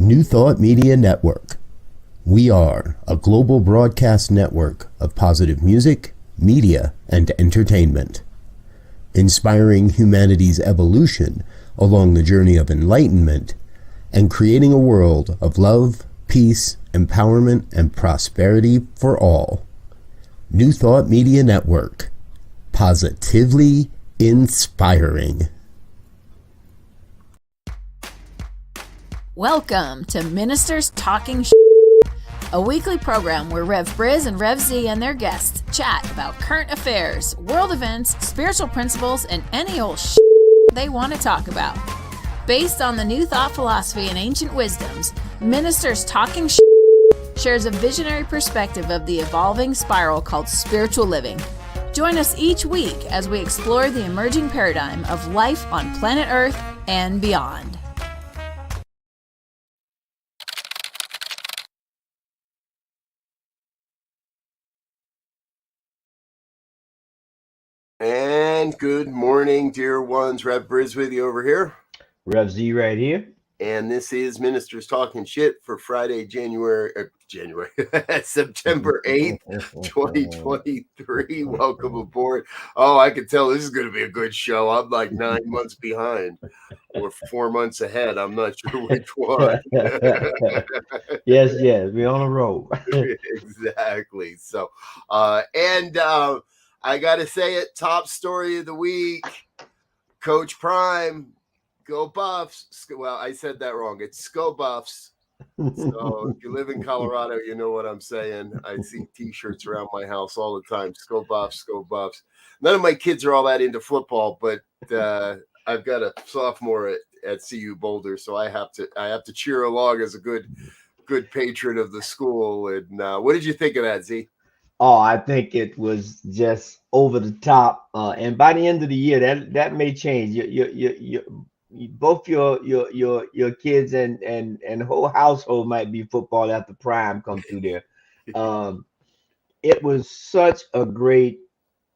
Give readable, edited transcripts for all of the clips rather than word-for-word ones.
New Thought Media Network. We are a global broadcast network of positive music, media, and entertainment, inspiring humanity's evolution along the journey of enlightenment and creating a world of love, peace, empowerment, and prosperity for all. New Thought Media Network. Positively inspiring. Welcome to Ministers Talking a weekly program where Rev Briz and Rev Elzia and their guests chat about current affairs, world events, spiritual principles, and any old they want to talk about. Based on the New Thought philosophy and ancient wisdoms, Ministers Talking shares a visionary perspective of the evolving spiral called spiritual living. Join us each week as we explore the emerging paradigm of life on planet Earth and beyond. And good morning, dear ones. Rev Briz with you over here. Rev Z right here. And this is Ministers Talking Shit for Friday, September 8th, 2023. Welcome aboard. Oh, I can tell this is going to be a good show. I'm like 9 months behind or 4 months ahead. I'm not sure which one. Yes, we're on a roll. Exactly. So, I got to say it, top story of the week, Coach Prime, go Buffs. Well, I said that wrong. It's Go Buffs. So if you live in Colorado, you know what I'm saying. I see T-shirts around my house all the time. Go Buffs, go Buffs. None of my kids are all that into football, but I've got a sophomore at CU Boulder, so I have to cheer along as a good patron of the school. And what did you think of that, Z? Oh, I think it was just over the top. And by the end of the year, that may change. Both your kids and whole household might be football after Prime come through there. It was such a great,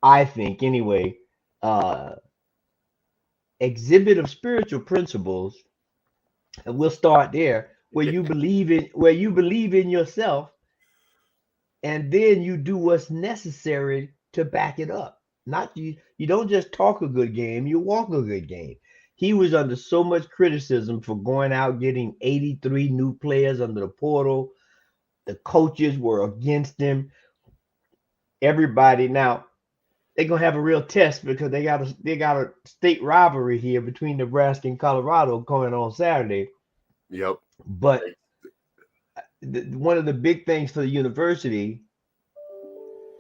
I think anyway, exhibit of spiritual principles, and we'll start there, where you believe in yourself. And then you do what's necessary to back it up. Not you don't just talk a good game, you walk a good game. He was under so much criticism for going out getting 83 new players under the portal. The coaches were against him. Everybody now they're gonna have a real test because they got a state rivalry here between Nebraska and Colorado going on Saturday. Yep. But one of the big things for the university,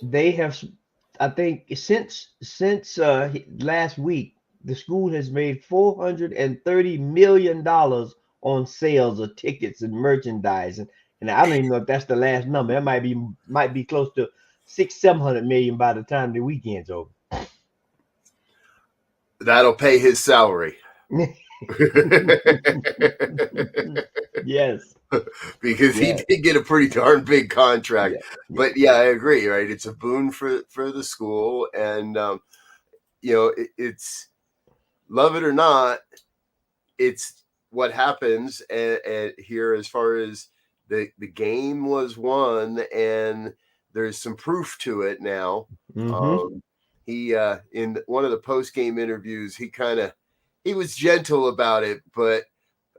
they have, I think, since last week, the school has made $430 million on sales of tickets and merchandise, and I don't even know if that's the last number. It might be close to 600-700 million by the time the weekend's over. That'll pay his salary. Yes. Because he did get a pretty darn big contract. But yeah, I agree, right? It's a boon for the school, and it's, love it or not, it's what happens at here as far as the game was won, and there's some proof to it now. Mm-hmm. He in one of the post-game interviews, he was gentle about it, but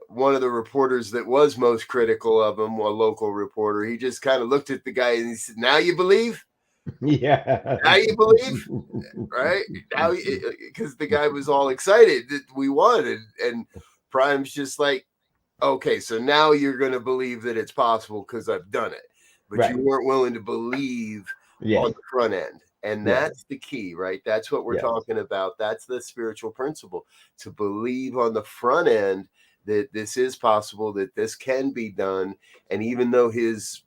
one of the reporters that was most critical of him, a local reporter, he just kind of looked at the guy and he said, "Now you believe?" Yeah. Now you believe? Right? Now, because the guy was all excited that we won, and Prime's just like, okay, so now you're going to believe that it's possible because I've done it. But right. You weren't willing to believe on the front end. And that's the key, right? That's what we're talking about. That's the spiritual principle, to believe on the front end that this is possible, that this can be done. And even though his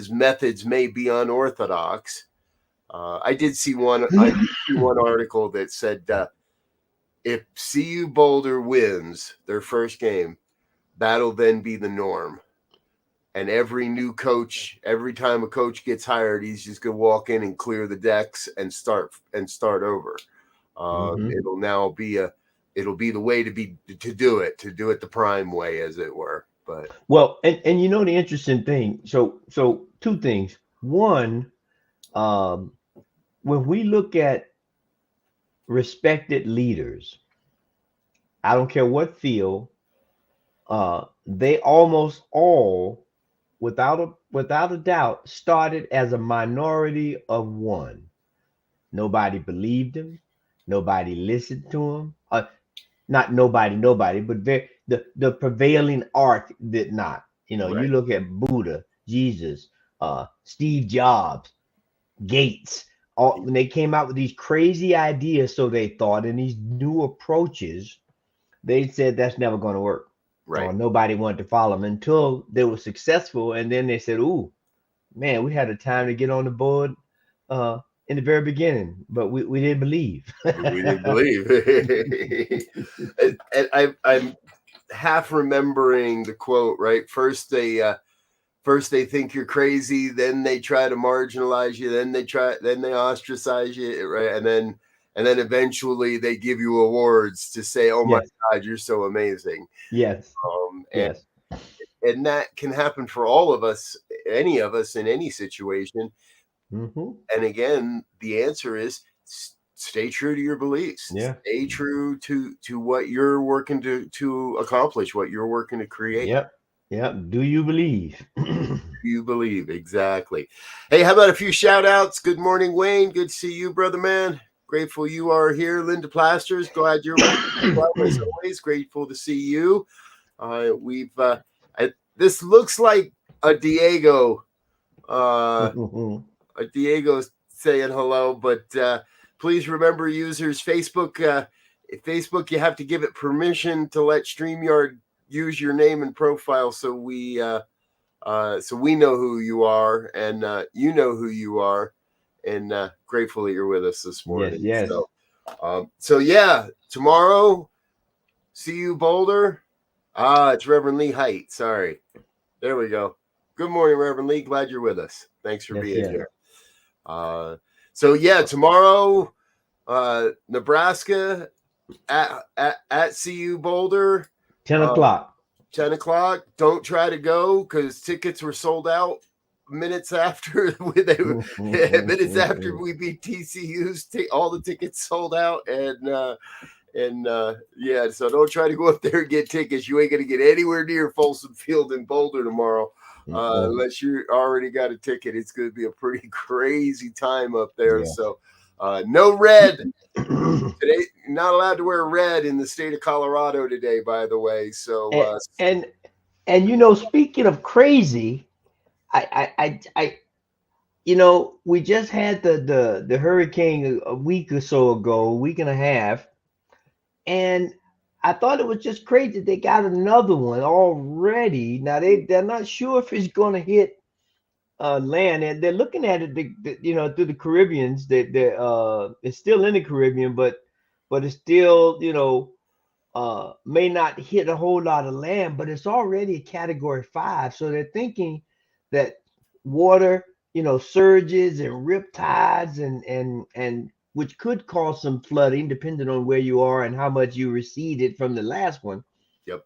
methods may be unorthodox, I did see one article that said if CU Boulder wins their first game, that'll then be the norm. And every new coach, every time a coach gets hired, he's just gonna walk in and clear the decks and start over. It'll now be it'll be the way to do it the Prime way, as it were. But well, and you know the interesting thing. So two things. One, when we look at respected leaders, I don't care what field, they almost all, without a doubt, started as a minority of one. Nobody believed him. Nobody listened to him. Not nobody, but the prevailing art did not. You know, you right, look at Buddha, Jesus, Steve Jobs, Gates, all when they came out with these crazy ideas, so they thought, and these new approaches, they said that's never going to work. right. Or nobody wanted to follow them until they were successful, and then they said, "Ooh, man, we had a time to get on the board in the very beginning, but we didn't believe." We didn't believe. And I'm half remembering the quote. Right, first they think you're crazy, then they try to marginalize you, then they ostracize you, right, and then eventually they give you awards to say, "Oh my Yes, God, you're so amazing." yes, And yes. that can happen for all of us, any of us in any situation. Hmm. And again, the answer is stay true to your beliefs. Yeah. Stay true to what you're working to accomplish, what you're working to create. Yep. Yep. Do you believe? You believe. Exactly. Hey, how about a few shout outs? Good morning, Wayne. Good to see you, brother man. Grateful you are here. Linda Plasters, glad you're with us. Well, as always, grateful to see you. This looks like a Diego. Diego's saying hello, but please remember, users, Facebook, you have to give it permission to let StreamYard use your name and profile, so we know who you are, and you know who you are, and grateful that you're with us this Yes, morning. yes. So yeah, tomorrow, see you, Boulder. It's Reverend Lee Height. Sorry, there we go. Good morning, Reverend Lee. Glad you're with us. Thanks for Yes, being yes. here. So yeah, tomorrow, Nebraska at CU Boulder, 10 o'clock. 10 o'clock. Don't try to go because tickets were sold out minutes after minutes after we beat TCU's. All the tickets sold out, and yeah, so don't try to go up there and get tickets. You ain't gonna get anywhere near Folsom Field in Boulder tomorrow. Unless you already got a ticket. It's going to be a pretty crazy time up there. Yeah. So no red today. Not allowed to wear red in the state of Colorado today, by the way. So and you know, speaking of crazy, I you know, we just had the hurricane a week or so ago, a week and a half, and I thought it was just crazy they got another one already. Now they're not sure if it's going to hit land, and they're looking at it, you know, through the Caribbeans. It's still in the Caribbean, but it's still, you know, may not hit a whole lot of land, but it's already a Category 5. So they're thinking that water, you know, surges and rip tides and which could cause some flooding depending on where you are and how much you receded from the last one. Yep.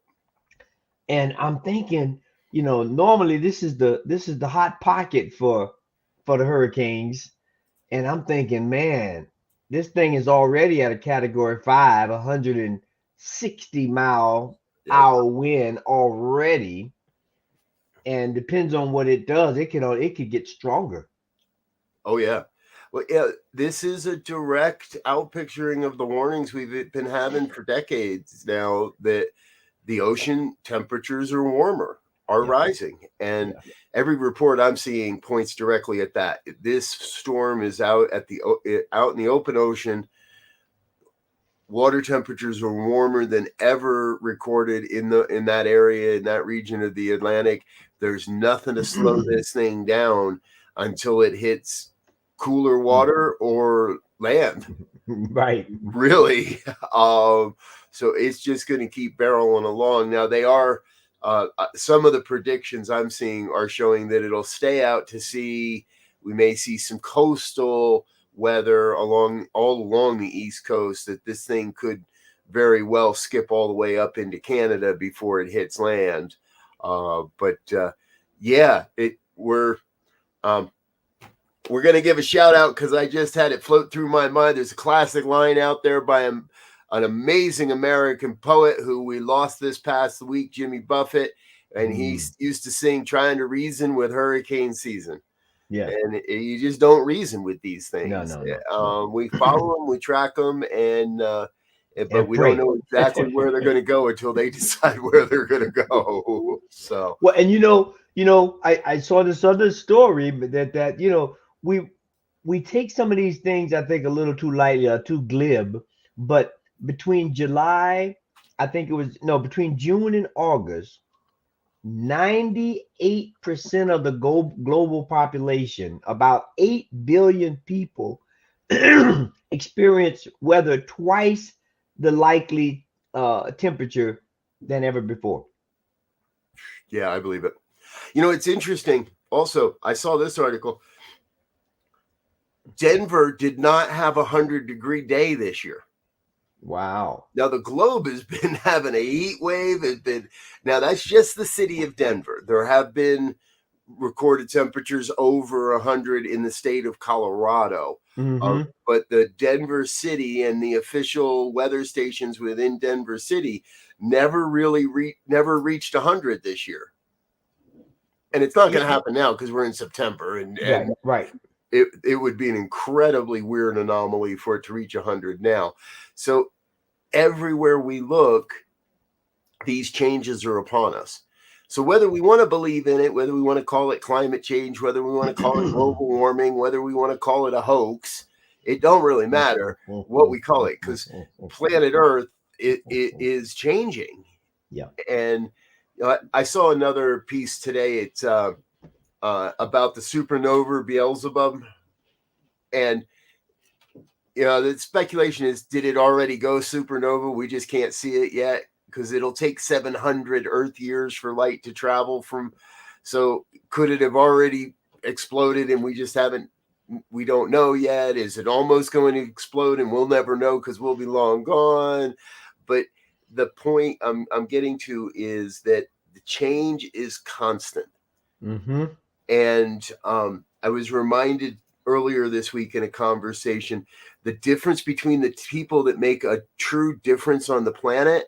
And I'm thinking, you know, normally this is the hot pocket for the hurricanes. And I'm thinking, man, this thing is already at a Category 5, 160-mile-hour wind already. And depends on what it does, it could get stronger. Oh yeah. Well, yeah, this is a direct outpicturing of the warnings we've been having for decades now, that the ocean temperatures are rising, and every report I'm seeing points directly at that. This storm is out in the open ocean. Water temperatures are warmer than ever recorded in that area, in that region of the Atlantic. There's nothing to slow this thing down until it hits cooler water or land. Right. Really. So it's just going to keep barreling along. Now they are some of the predictions I'm seeing are showing that it'll stay out to sea. We may see some coastal weather all along the East Coast, that this thing could very well skip all the way up into Canada before it hits land. Yeah, we're going to give a shout out because I just had it float through my mind. There's a classic line out there by an amazing American poet who we lost this past week, Jimmy Buffett. And he used to sing, trying to reason with hurricane season. Yeah. And you just don't reason with these things. No. We follow them, we track them, but we pray. don't know exactly where they're going to go until they decide where they're going to go. So, well, and I saw this other story that we take some of these things, I think, a little too lightly or too glib, but between July, between June and August, 98% of the global population, about 8 billion people, experience weather twice the likely temperature than ever before. Yeah, I believe it. It's interesting. Also, I saw this article. Denver did not have 100-degree day this year. Wow. Now the globe has been having a heat wave. Now that's just the city of Denver. There have been recorded temperatures over 100 in the state of Colorado. But the Denver city and the official weather stations within Denver city never really reached 100 this year. And it's not going to happen now because we're in September. And right. It would be an incredibly weird anomaly for it to reach 100 now. So everywhere we look, these changes are upon us. So whether we want to believe in it, whether we want to call it climate change, whether we want to call it global warming, whether we want to call it a hoax, it don't really matter what we call it, because planet Earth it is changing. Yeah. And I saw another piece today. It's about the supernova Beelzebub, and the speculation is, did it already go supernova? We just can't see it yet because it'll take 700 Earth years for light to travel from. So could it have already exploded and we don't know yet? Is it almost going to explode and we'll never know because we'll be long gone? But the point I'm getting to is that the change is constant. And I was reminded earlier this week in a conversation, the difference between the people that make a true difference on the planet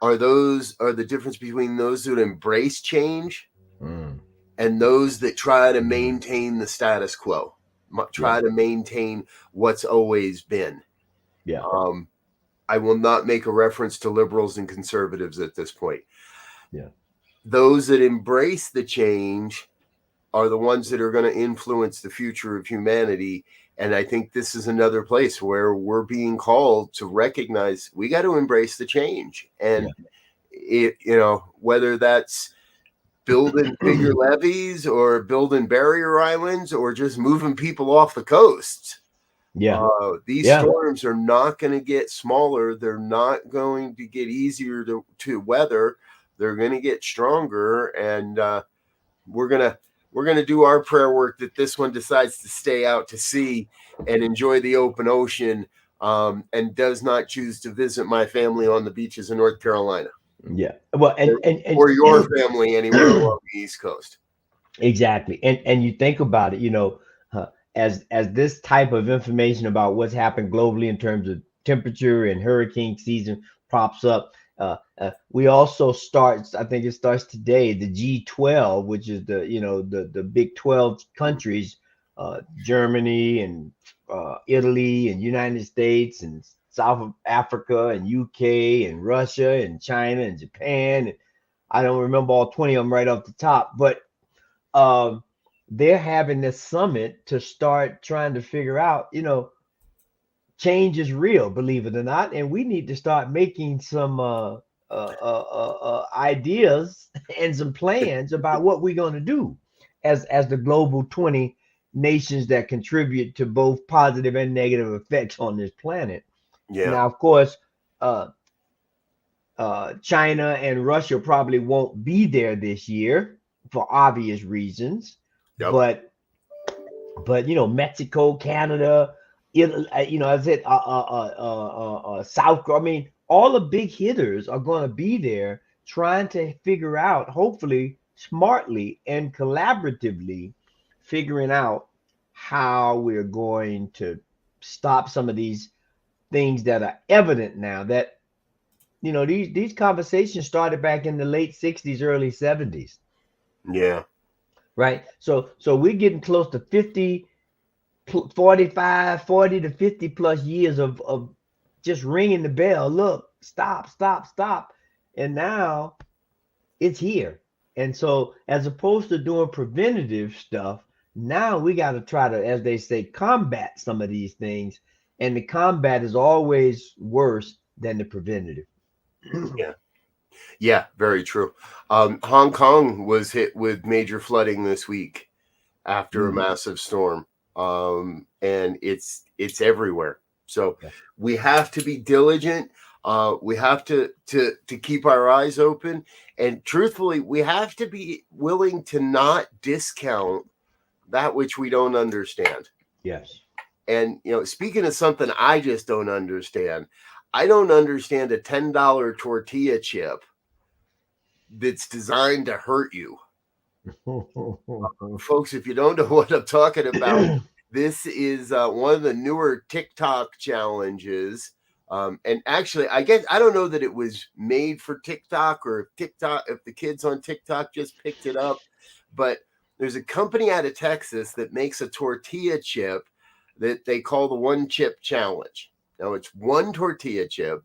are the difference between those that embrace change and those that try to maintain the status quo, try to maintain what's always been. Yeah. I will not make a reference to liberals and conservatives at this point. Yeah. Those that embrace the change are the ones that are going to influence the future of humanity. And I think this is another place where we're being called to recognize we got to embrace the change. And whether that's building bigger levees or building barrier islands or just moving people off the coast. These storms are not going to get smaller. They're not going to get easier to weather. They're going to get stronger. And we're going to do our prayer work that this one decides to stay out to sea and enjoy the open ocean, and does not choose to visit my family on the beaches in North Carolina. Yeah. Well, or your family anywhere along the East Coast. Exactly. And you think about it, as this type of information about what's happened globally in terms of temperature and hurricane season pops up. We also I think it starts today, the G12, which is the big 12 countries, Germany and Italy and United States and South Africa and UK and Russia and China and Japan. And I don't remember all 20 of them right off the top, but they're having this summit to start trying to figure out, change is real, believe it or not. And we need to start making some ideas and some plans about what we're going to do as the global 20 nations that contribute to both positive and negative effects on this planet. Yeah. Now, of course, China and Russia probably won't be there this year for obvious reasons. Yep. But Mexico, Canada, South. I mean, all the big hitters are going to be there trying to figure out, hopefully smartly and collaboratively, figuring out how we're going to stop some of these things that are evident now. That, you know, these conversations started back in the late 60s, early 70s. Yeah. Right. So we're getting close to 50, 45, 40 to 50 plus years of just ringing the bell. Look, stop, stop, stop. And now it's here. And so, as opposed to doing preventative stuff, now we got to try to, as they say, combat some of these things. And the combat is always worse than the preventative. Yeah. Yeah, very true. Hong Kong was hit with major flooding this week after a massive storm. And it's everywhere. So we have to be diligent. We have to keep our eyes open, and truthfully, we have to be willing to not discount that which we don't understand. Yes. And, you know, speaking of something I just don't understand, I don't understand a $10 tortilla chip that's designed to hurt you. Folks, if you don't know what I'm talking about, this is one of the newer TikTok challenges. And actually, I don't know that it was made for TikTok, or if the kids on TikTok just picked it up, but there's a company out of Texas that makes a tortilla chip that they call the One Chip Challenge. Now, it's one tortilla chip.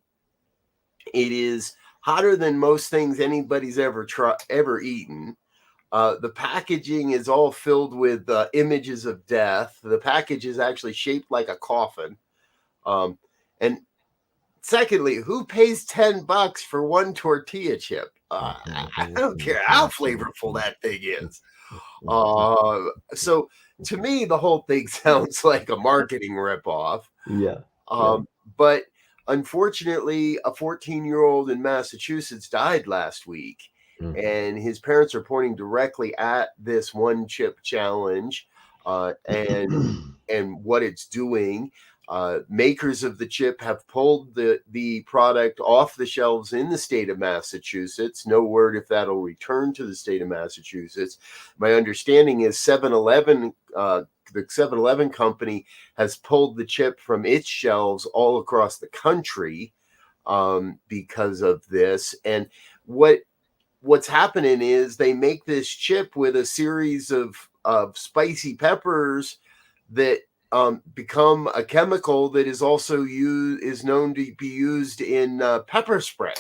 It is hotter than most things anybody's ever eaten. The packaging is all filled with images of death. The package is actually shaped like a coffin. And secondly, who pays $10 for one tortilla chip? I don't care how flavorful that thing is. So to me, the whole thing sounds like a marketing ripoff. Yeah. But unfortunately, a 14-year-old in Massachusetts died last week. And his parents are pointing directly at this One Chip Challenge and what it's doing. Makers of the chip have pulled the product off the shelves in the state of Massachusetts. No word if that'll return to the state of Massachusetts. My understanding is 7-Eleven, the 7-Eleven company, has pulled the chip from its shelves all across the country because of this. And what's happening is they make this chip with a series of spicy peppers that become a chemical that is also is known to be used in pepper spray.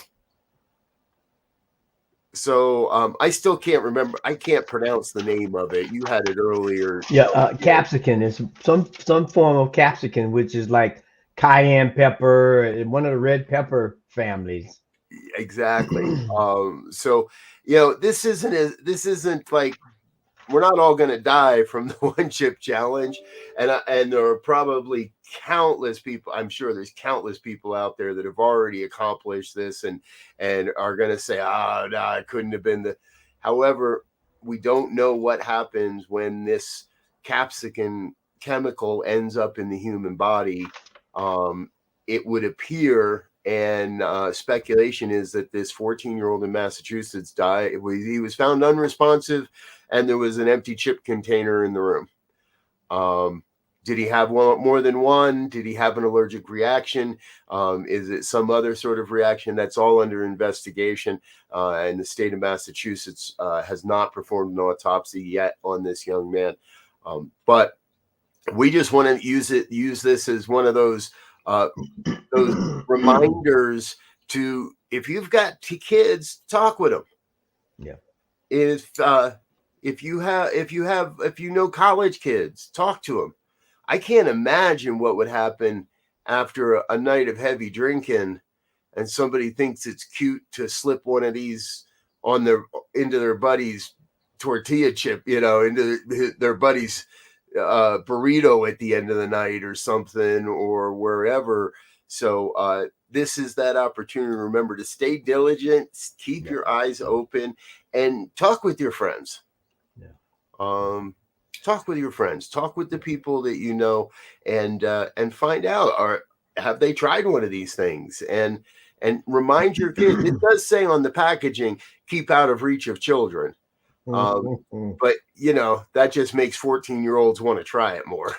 So I still can't remember. I can't pronounce the name of it. You had it earlier. Yeah, capsicum is some form of capsicum, which is like cayenne pepper and one of the red pepper families. Exactly. So, you know, this isn't like, we're not all going to die from the One Chip Challenge, and there are probably countless people. I'm sure there's countless people out there that have already accomplished this and are going to say, "Oh, no, it couldn't have been the." However, we don't know what happens when this capsicum chemical ends up in the human body. It would appear, and speculation is that this 14-year-old in Massachusetts died. He was found unresponsive, and there was an empty chip container in the room. Did he have more than one? Did he have an allergic reaction? Is it some other sort of reaction? That's all under investigation. And the state of Massachusetts has not performed an autopsy yet on this young man. But we just want to use this as one of those reminders to, if you've got kids, talk with them. Yeah. If you know college kids, talk to them. I can't imagine what would happen after a night of heavy drinking and somebody thinks it's cute to slip one of these into their buddy's tortilla chip, into their buddy's burrito at the end of the night or something, or wherever. So this is that opportunity to remember to stay diligent, keep your eyes open, and talk with your friends. Talk with your friends, talk with the people that you know, and find out, have they tried one of these things? And and remind your kids. It does say on the packaging, keep out of reach of children. But that just makes 14-year-olds want to try it more.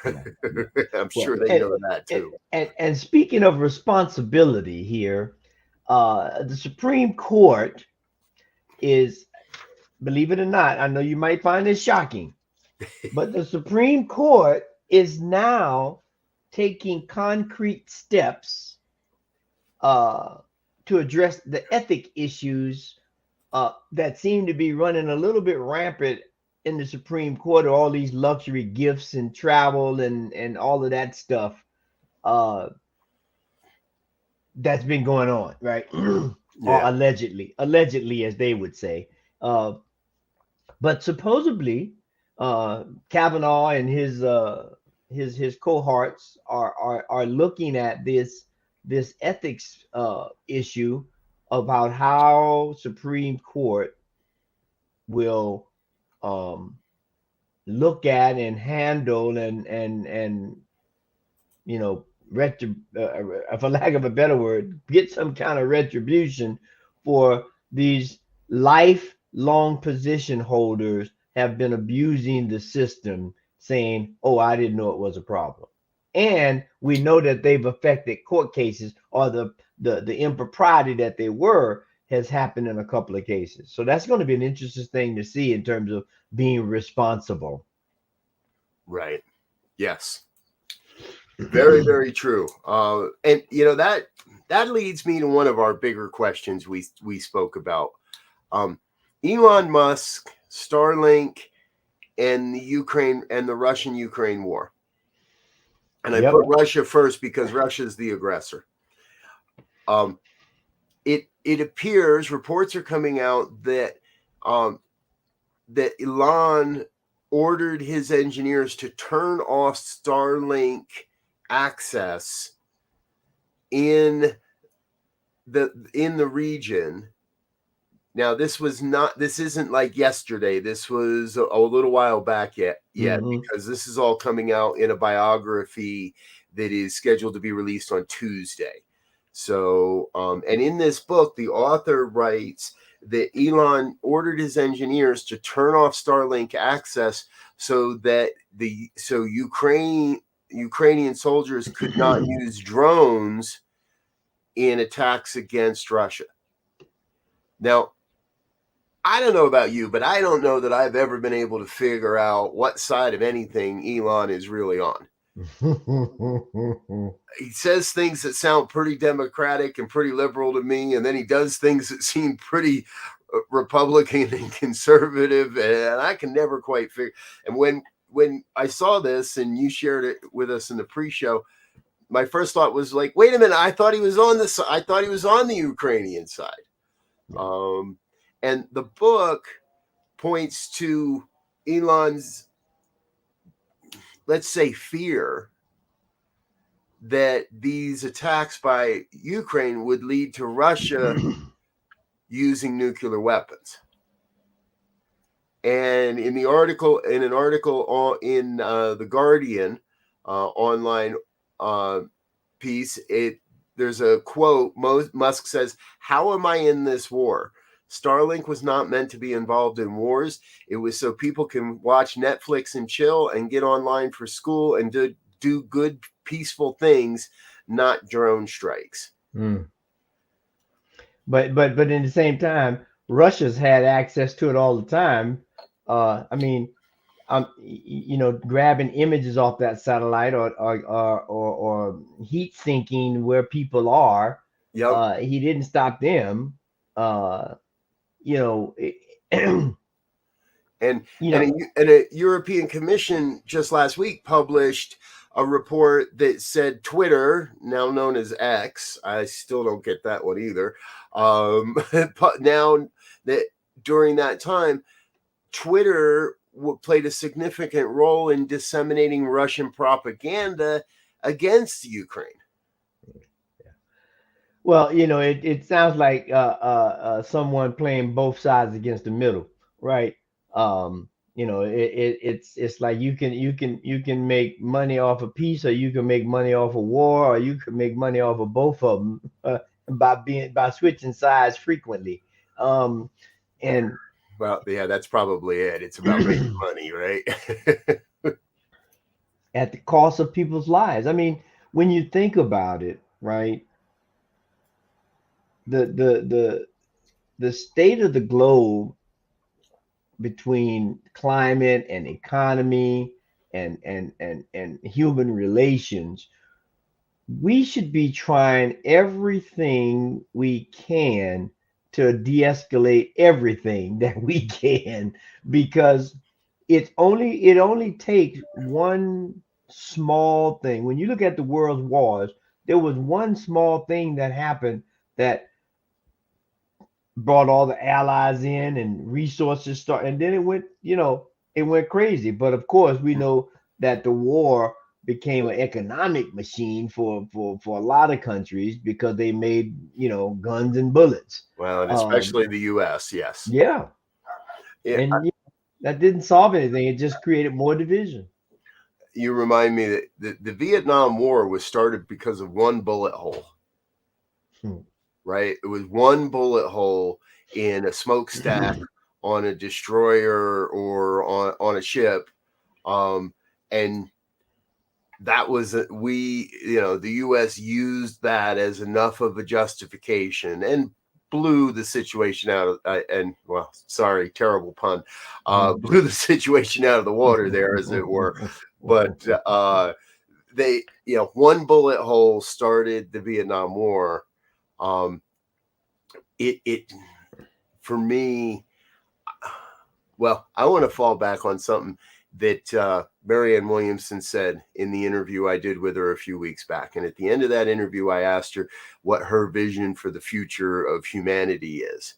I'm sure they know that too. And speaking of responsibility here, the Supreme Court is, believe it or not, I know you might find this shocking, but the Supreme Court is now taking concrete steps to address the ethic issues that seem to be running a little bit rampant in the Supreme Court, or all these luxury gifts and travel and all of that stuff that's been going on, right? Or allegedly, as they would say. But supposedly, Kavanaugh and his cohorts are looking at this ethics issue about how Supreme Court will look at and handle and for lack of a better word, get some kind of retribution for these lifelong position holders have been abusing the system, saying, "Oh, I didn't know it was a problem." And we know that they've affected court cases, or the impropriety that they were has happened in a couple of cases. So that's going to be an interesting thing to see in terms of being responsible. Right. Yes. Very, very true. And that leads me to one of our bigger questions we spoke about. Elon Musk, Starlink, and the Russian-Ukraine war. And I put Russia first because Russia is the aggressor. It appears, reports are coming out that that Elon ordered his engineers to turn off Starlink access in the region. Now, this isn't like yesterday. This was a little while back yet, because this is all coming out in a biography that is scheduled to be released on Tuesday. So, and in this book, the author writes that Elon ordered his engineers to turn off Starlink access so that Ukrainian soldiers could not use drones in attacks against Russia. Now, I don't know about you, but I don't know that I've ever been able to figure out what side of anything Elon is really on. He says things that sound pretty democratic and pretty liberal to me, and then he does things that seem pretty Republican and conservative, and I can never quite figure. And when I saw this and you shared it with us in the pre-show, my first thought was like, wait a minute, I thought he was on the Ukrainian side. And the book points to Elon's, let's say, fear that these attacks by Ukraine would lead to Russia using nuclear weapons. And in an article in the Guardian online piece, there's a quote. Musk says, "How am I in this war? Starlink was not meant to be involved in wars. It was so people can watch Netflix and chill and get online for school and do good, peaceful things, not drone strikes." But in the same time, Russia's had access to it all the time. Grabbing images off that satellite or heat sinking where people are. He didn't stop them. And a European Commission just last week published a report that said Twitter, now known as X, I still don't get that one either. Now that during that time, Twitter played a significant role in disseminating Russian propaganda against Ukraine. Well, it sounds like someone playing both sides against the middle, right? It's like you can make money off of peace, or you can make money off of war, or you can make money off of both of them by switching sides frequently. And Well, yeah, that's probably it. It's about making money, right? at the cost of people's lives. I mean, when you think about it, right? The state of the globe between climate and economy and human relations, we should be trying everything we can to de-escalate everything that we can, because it only takes one small thing. When you look at the world's wars, there was one small thing that happened that brought all the allies in and resources start, and then it went crazy. But of course we know that the war became an economic machine for a lot of countries because they made guns and bullets. Well, and especially the US, yes. Yeah. And that didn't solve anything. It just created more division. You remind me that the Vietnam War was started because of one bullet hole. Right? It was one bullet hole in a smokestack on a destroyer or on a ship. And that was the US used that as enough of a justification and blew the situation out of, terrible pun, blew the situation out of the water there, as it were. But they, one bullet hole started the Vietnam War. It for me, well, I want to fall back on something that Marianne Williamson said in the interview I did with her a few weeks back. And at the end of that interview, I asked her what her vision for the future of humanity is.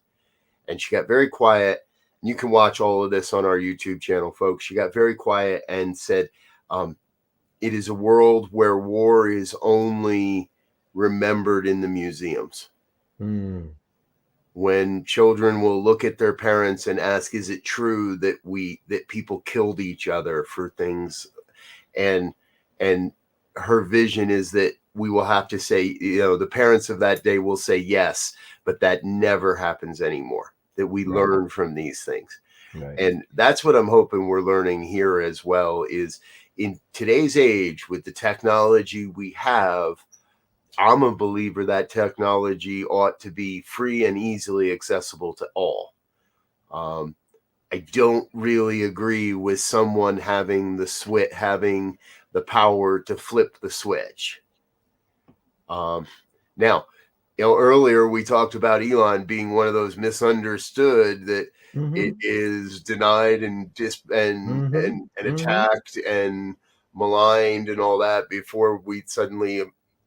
And she got very quiet. You can watch all of this on our YouTube channel, folks. She got very quiet and said, it is a world where war is only remembered in the museums. When children will look at their parents and ask, is it true that people killed each other for things? And her vision is that we will have to say, the parents of that day will say yes, but that never happens anymore, that we learn from these things. Right. And that's what I'm hoping we're learning here as well, is in today's age with the technology we have, I'm a believer that technology ought to be free and easily accessible to all. I don't really agree with someone having the power to flip the switch. Now, earlier we talked about Elon being one of those misunderstood that it is denied and attacked and maligned and all that before we suddenly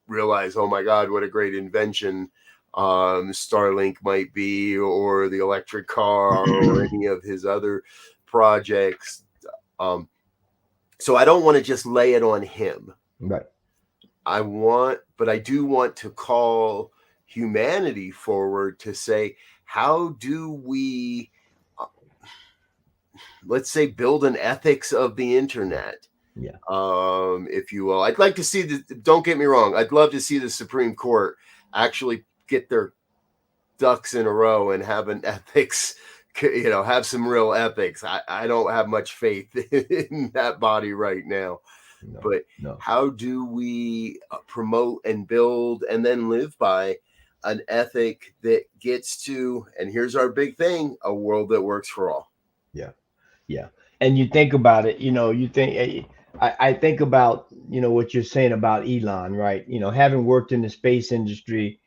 realize, oh my God, what a great invention Starlink might be, or the electric car, or any of his other projects. So I don't want to just lay it on him. Right. But I do want to call humanity forward to say, how do we, let's say, build an ethics of the internet? Yeah. If you will. I'd like to see don't get me wrong, I'd love to see the Supreme Court actually get their ducks in a row and have an ethics, have some real ethics. I don't have much faith in that body right now. But how do we promote and build and then live by an ethic that gets to, and here's our big thing, a world that works for all? Yeah. Yeah. And you think about it, I think about, what you're saying about Elon, right? Having worked in the space industry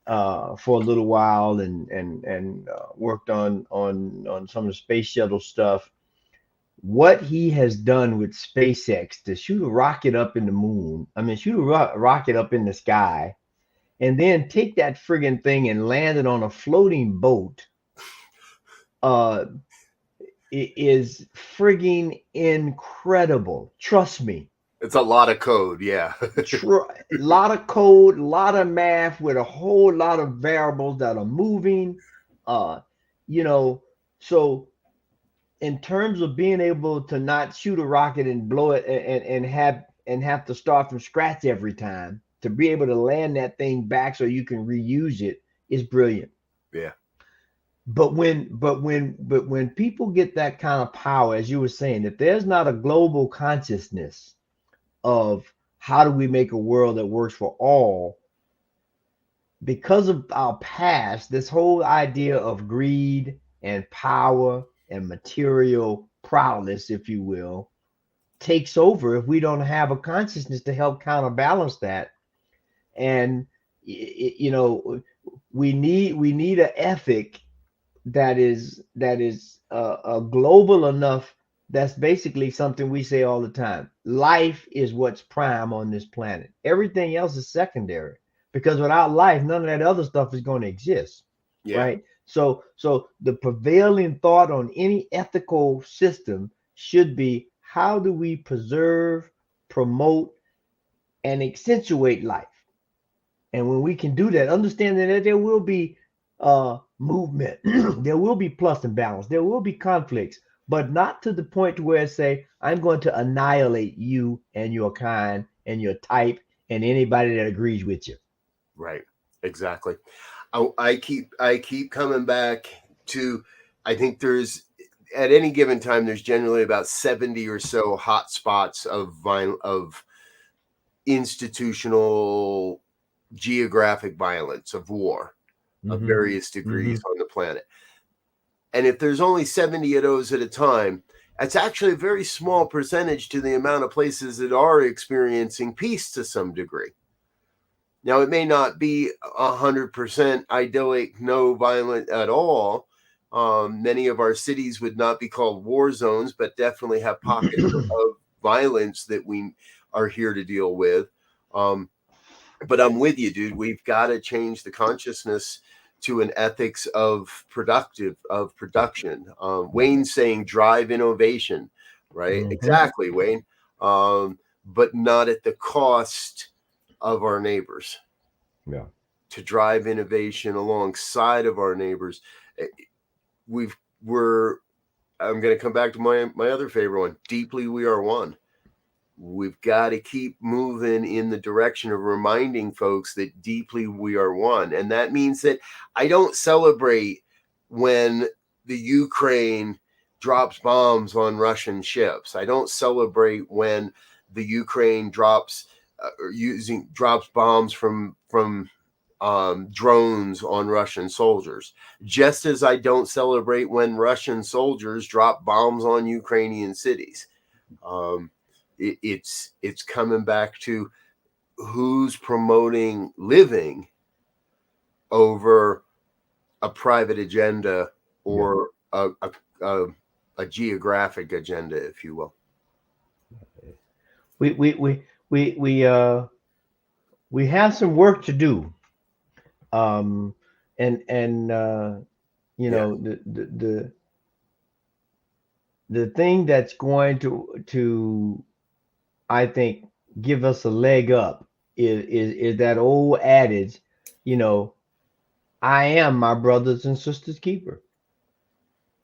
for a little while and worked on some of the space shuttle stuff, what he has done with SpaceX to shoot a rocket up in the moon, shoot a rocket up in the sky, and then take that friggin' thing and land it on a floating boat, it is frigging incredible. Trust me. It's a lot of code, yeah. A lot of code, a lot of math with a whole lot of variables that are moving. So in terms of being able to not shoot a rocket and blow it and have to start from scratch every time, to be able to land that thing back so you can reuse it is brilliant. Yeah. But when people get that kind of power, as you were saying, if there's not a global consciousness of how do we make a world that works for all, because of our past, this whole idea of greed and power and material prowess, if you will, takes over if we don't have a consciousness to help counterbalance that. And we need an ethic that is global enough. That's basically something we say all the time. Life is what's prime on this planet. Everything else is secondary, because without life, none of that other stuff is going to exist. Yeah. Right. So the prevailing thought on any ethical system should be, how do we preserve, promote, and accentuate life? And when we can do that, understanding that there will be movement, there will be plus and balance, there will be conflicts, but not to the point to where say, I'm going to annihilate you and your kind and your type and anybody that agrees with you. Right. Exactly. I keep coming back to, I think there's, at any given time, there's generally about 70 or so hot spots of institutional geographic violence, of war, of various degrees on the planet. And if there's only 70 of those at a time, that's actually a very small percentage to the amount of places that are experiencing peace to some degree. Now, it may not be 100% idyllic, no violence at all. Many of our cities would not be called war zones, but definitely have pockets of violence that we are here to deal with. But I'm with you, dude. We've got to change the consciousness to an ethics of production. Wayne's saying drive innovation, right? Exactly, Wayne. But not at the cost of our neighbors. Yeah. To drive innovation alongside of our neighbors. I'm going to come back to my other favorite one. Deeply we are one. We've got to keep moving in the direction of reminding folks that deeply we are one. And that means that I don't celebrate when the Ukraine drops bombs on Russian ships. I don't celebrate when the Ukraine drops bombs from drones on Russian soldiers. Just as I don't celebrate when Russian soldiers drop bombs on Ukrainian cities. It's coming back to who's promoting living over a private agenda or a geographic agenda, if you will. We have some work to do. The thing that's going to I think give us a leg up is that old adage, I am my brothers and sisters' keeper.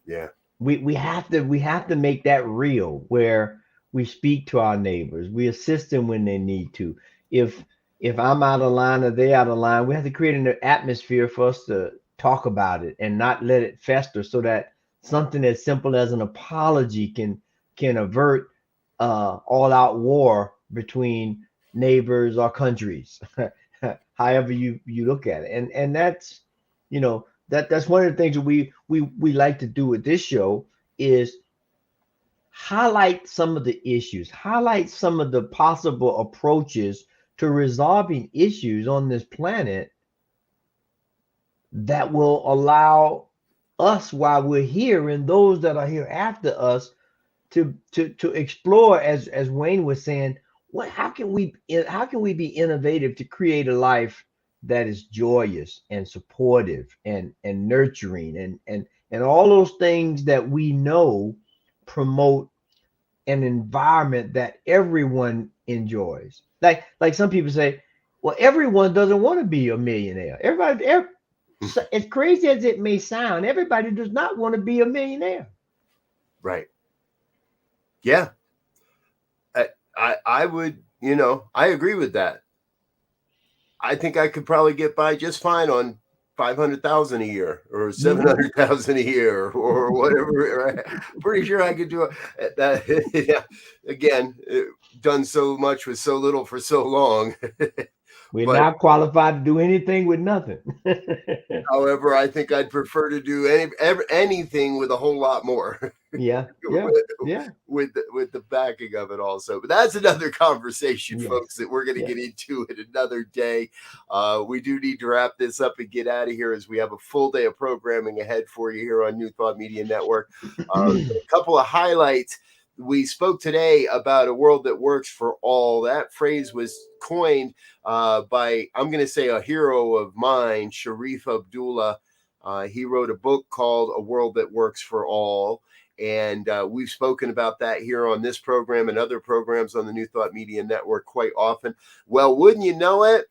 Yeah. We have to make that real, where we speak to our neighbors, we assist them when they need to. If I'm out of line or they out of line, we have to create an atmosphere for us to talk about it and not let it fester, so that something as simple as an apology can avert all-out war between neighbors or countries, however you look at it. And that's that's one of the things that we like to do with this show, is highlight some of the issues, highlight some of the possible approaches to resolving issues on this planet that will allow us, while we're here, and those that are here after us, to explore, as Wayne was saying, how can we be innovative to create a life that is joyous and supportive and nurturing and all those things that we know promote an environment that everyone enjoys. Like some people say, well, everyone doesn't want to be a millionaire. Everybody, as crazy as it may sound, everybody does not want to be a millionaire. Right. Yeah. I would, I agree with that. I think I could probably get by just fine on 500,000 a year or 700,000 a year or whatever. Right? Pretty sure I could do it. That, yeah. Again, done so much with so little for so long. We're not qualified to do anything with nothing. However, I think I'd prefer to do anything with a whole lot more. Yeah. With the backing of it also. But that's another conversation, folks, that we're going to get into at another day. We do need to wrap this up and get out of here as we have a full day of programming ahead for you here on New Thought Media Network. A couple of highlights. We spoke today about a world that works for all. That phrase was coined by, I'm going to say, a hero of mine, Sharif Abdullah. He wrote a book called A World That Works for All. And we've spoken about that here on this program and other programs on the New Thought Media Network quite often. Well, wouldn't you know it?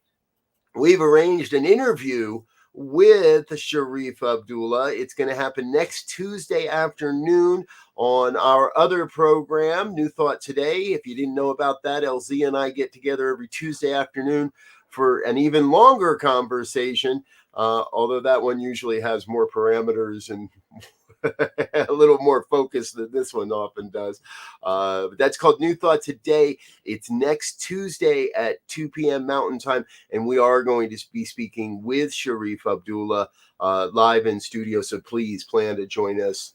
We've arranged an interview with Sharif Abdullah. It's going to happen next Tuesday afternoon on our other program, New Thought Today. If you didn't know about that, Elzia and I get together every Tuesday afternoon for an even longer conversation, although that one usually has more parameters and a little more focus than this one often does. But that's called New Thought Today. It's next Tuesday at 2 p.m. Mountain Time, and we are going to be speaking with Sharif Abdullah live in studio, so please plan to join us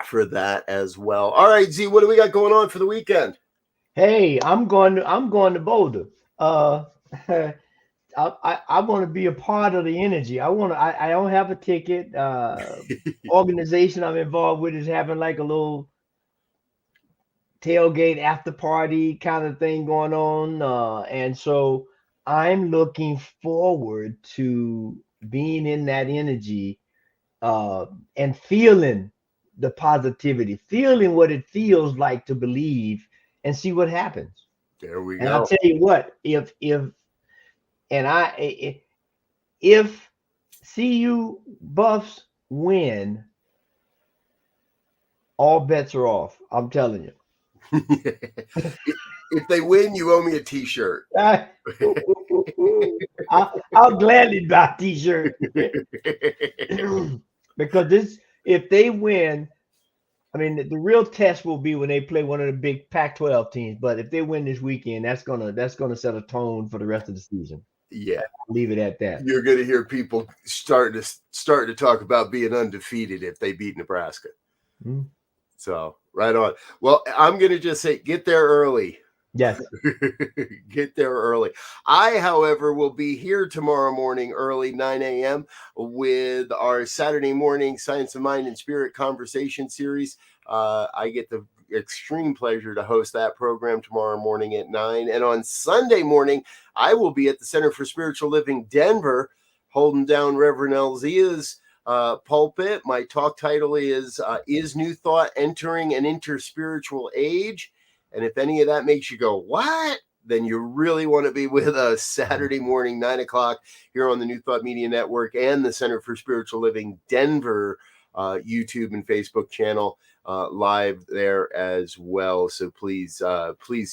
for that as well. All right, Z, what do we got going on for the weekend? Hey, I'm going to Boulder. I want to be a part of the energy. I don't have a ticket. Organization I'm involved with is having like a little tailgate after party kind of thing going on. And so I'm looking forward to being in that energy and feeling the positivity, feeling what it feels like to believe and see what happens. There we go. And I'll tell you what, if CU Buffs win, all bets are off. I'm telling you. If they win, you owe me a T-shirt. I'll gladly buy a T-shirt. Because if they win, I mean, the real test will be when they play one of the big Pac-12 teams. But if they win this weekend, that's gonna set a tone for the rest of the season. Yeah, I'll leave it at that. You're going to hear people start to talk about being undefeated if they beat Nebraska. Mm. So right on. Well, I'm going to just say, get there early. Yes. Get there early. I, however, will be here tomorrow morning early, 9 a.m. with our Saturday morning Science of Mind and Spirit conversation series. I get the extreme pleasure to host that program tomorrow morning at 9. And on Sunday morning, I will be at the Center for Spiritual Living Denver, holding down Reverend Elzia's pulpit. My talk title is New Thought Entering an Interspiritual Age? And if any of that makes you go, what? Then you really want to be with us Saturday morning, 9 o'clock here on the New Thought Media Network and the Center for Spiritual Living Denver YouTube and Facebook channel live there as well. So please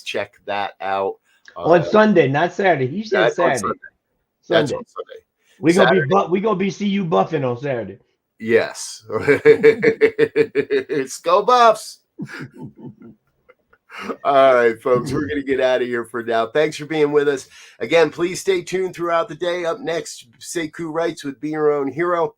check that out. On Sunday, not Saturday. You said Saturday. Sunday. That's on Sunday. We're gonna be CU buffing on Saturday. Yes. Let's go Buffs. All right, folks, we're going to get out of here for now. Thanks for being with us. Again, please stay tuned throughout the day. Up next, Sekou Writes with Be Your Own Hero.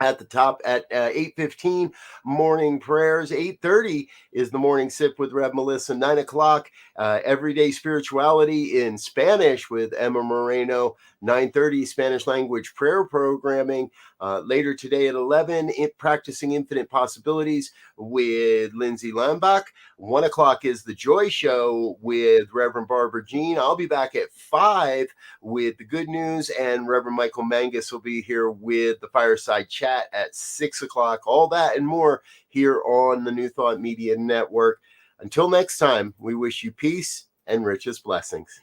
At the top at 8:15, morning prayers. 8:30 is the morning sip with Rev Melissa. 9 o'clock, everyday spirituality in Spanish with Emma Moreno. 9:30, Spanish language prayer programming. Later today at 11, practicing infinite possibilities with Lindsay Lambach. 1 o'clock is the Joy Show with Reverend Barbara Jean. I'll be back at 5 with the good news, and Reverend Michael Mangus will be here with the Fireside Chat at 6 o'clock. All that and more here on the New Thought Media Network. Until next time, we wish you peace and richest blessings.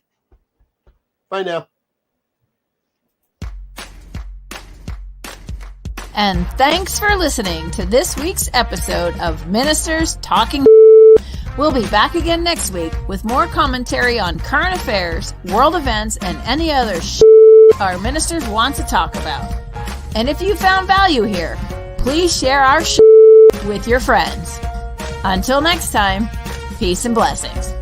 Bye now. And thanks for listening to this week's episode of Ministers Talking. We'll be back again next week with more commentary on current affairs, world events, and any other our ministers want to talk about. And if you found value here, please share our with your friends. Until next time, peace and blessings.